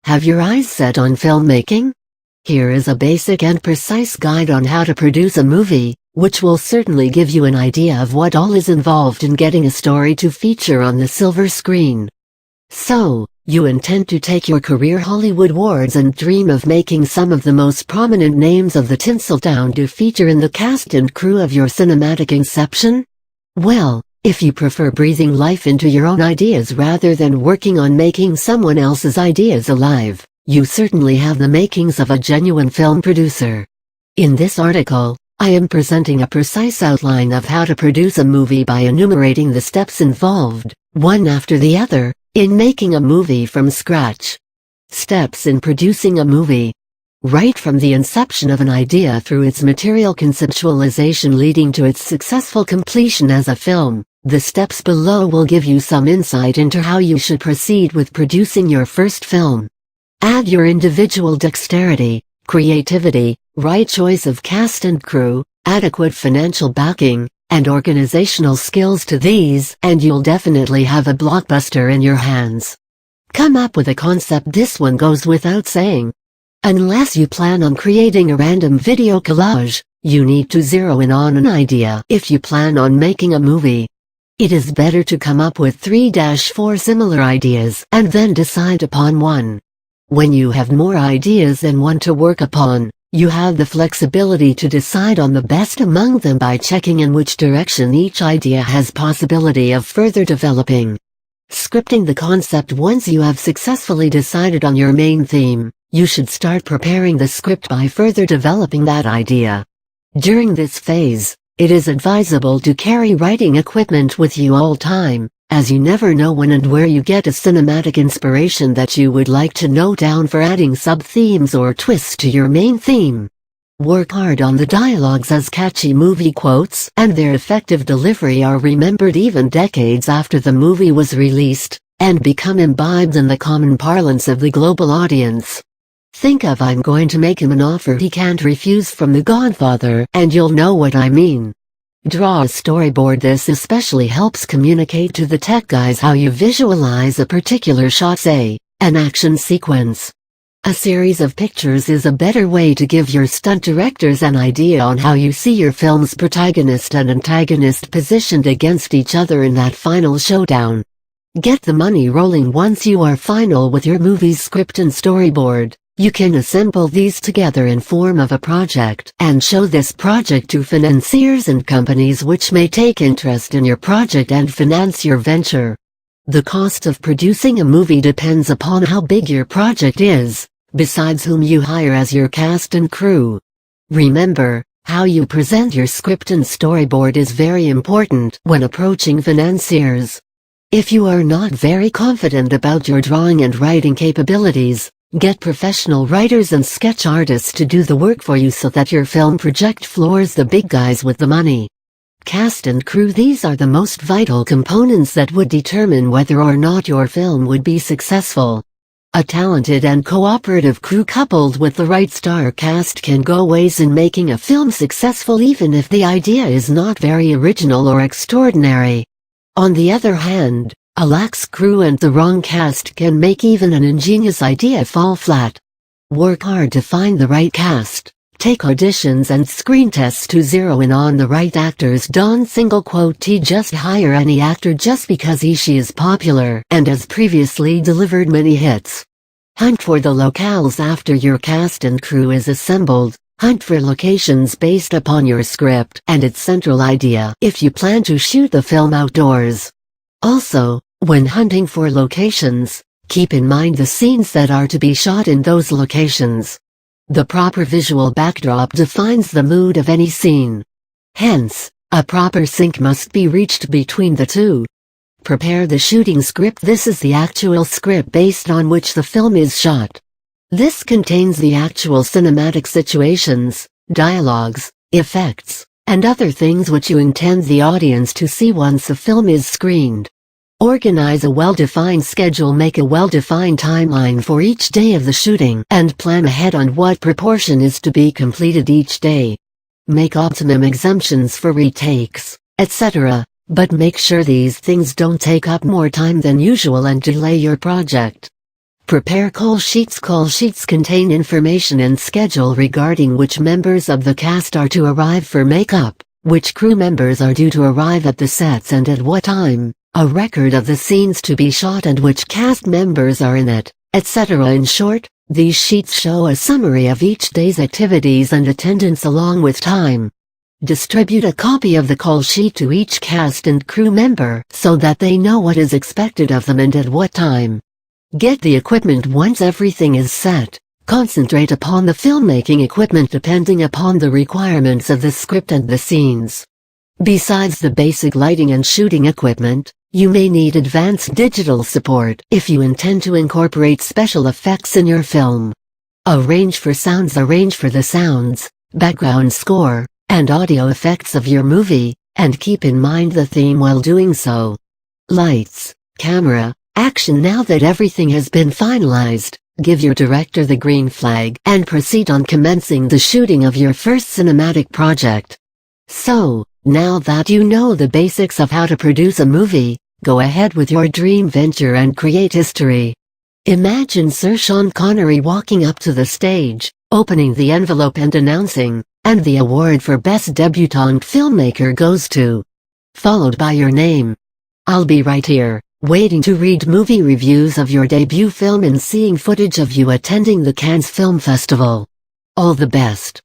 Have your eyes set on filmmaking? Here is a basic and precise guide on how to produce a movie, which will certainly give you an idea of what all is involved in getting a story to feature on the silver screen. So, you intend to take your career Hollywood awards and dream of making some of the most prominent names of the Tinseltown to feature in the cast and crew of your cinematic inception? Well, if you prefer breathing life into your own ideas rather than working on making someone else's ideas alive, you certainly have the makings of a genuine film producer. In this article, I am presenting a precise outline of how to produce a movie by enumerating the steps involved, one after the other, in making a movie from scratch. Steps in producing a movie. Right from the inception of an idea through its material conceptualization leading to its successful completion as a film, the steps below will give you some insight into how you should proceed with producing your first film. Add your individual dexterity, creativity, right choice of cast and crew, adequate financial backing, and organizational skills to these, and you'll definitely have a blockbuster in your hands. Come up with a concept, this one goes without saying. Unless you plan on creating a random video collage, you need to zero in on an idea if you plan on making a movie. It is better to come up with 3-4 similar ideas and then decide upon one. When you have more ideas than one to work upon, you have the flexibility to decide on the best among them by checking in which direction each idea has possibility of further developing. Scripting the concept. Once you have successfully decided on your main theme, you should start preparing the script by further developing that idea. During this phase, it is advisable to carry writing equipment with you all time, as you never know when and where you get a cinematic inspiration that you would like to note down for adding sub-themes or twists to your main theme. Work hard on the dialogues, as catchy movie quotes and their effective delivery are remembered even decades after the movie was released, and become imbibed in the common parlance of the global audience. Think of "I'm going to make him an offer he can't refuse" from The Godfather, and you'll know what I mean. Draw a storyboard. This especially helps communicate to the tech guys how you visualize a particular shot, say, an action sequence. A series of pictures is a better way to give your stunt directors an idea on how you see your film's protagonist and antagonist positioned against each other in that final showdown. Get the money rolling. Once you are final with your movie's script and storyboard, you can assemble these together in form of a project and show this project to financiers and companies which may take interest in your project and finance your venture. The cost of producing a movie depends upon how big your project is, besides whom you hire as your cast and crew. Remember, how you present your script and storyboard is very important when approaching financiers. If you are not very confident about your drawing and writing capabilities, get professional writers and sketch artists to do the work for you so that your film project floors the big guys with the money. Cast and crew. These are the most vital components that would determine whether or not your film would be successful. A talented and cooperative crew coupled with the right star cast can go ways in making a film successful, even if the idea is not very original or extraordinary. On the other hand, a lax crew and the wrong cast can make even an ingenious idea fall flat. Work hard to find the right cast. Take auditions and screen tests to zero in on the right actors. Don't just hire any actor just because she is popular and has previously delivered many hits. Hunt for the locales after your cast and crew is assembled. Hunt for locations based upon your script and its central idea if you plan to shoot the film outdoors. Also, when hunting for locations, keep in mind the scenes that are to be shot in those locations. The proper visual backdrop defines the mood of any scene. Hence, a proper sync must be reached between the two. Prepare the shooting script. This is the actual script based on which the film is shot. This contains the actual cinematic situations, dialogues, effects, and other things which you intend the audience to see once a film is screened. Organize a well-defined schedule. Make a well-defined timeline for each day of the shooting and plan ahead on what proportion is to be completed each day. Make optimum exemptions for retakes, etc., but make sure these things don't take up more time than usual and delay your project. Prepare call sheets. Call sheets contain information and schedule regarding which members of the cast are to arrive for makeup, which crew members are due to arrive at the sets and at what time, a record of the scenes to be shot and which cast members are in it, etc. In short, these sheets show a summary of each day's activities and attendance along with time. Distribute a copy of the call sheet to each cast and crew member so that they know what is expected of them and at what time. Get the equipment once everything is set. Concentrate upon the filmmaking equipment depending upon the requirements of the script and the scenes. Besides the basic lighting and shooting equipment, you may need advanced digital support if you intend to incorporate special effects in your film. Arrange for the sounds, background score, and audio effects of your movie, and keep in mind the theme while doing so. Lights, camera, action. Now that everything has been finalized, give your director the green flag and proceed on commencing the shooting of your first cinematic project. So, now that you know the basics of how to produce a movie, go ahead with your dream venture and create history. Imagine Sir Sean Connery walking up to the stage, opening the envelope and announcing, "And the award for Best Debutant Filmmaker goes to..." Followed by your name. I'll be right here, waiting to read movie reviews of your debut film and seeing footage of you attending the Cannes Film Festival. All the best.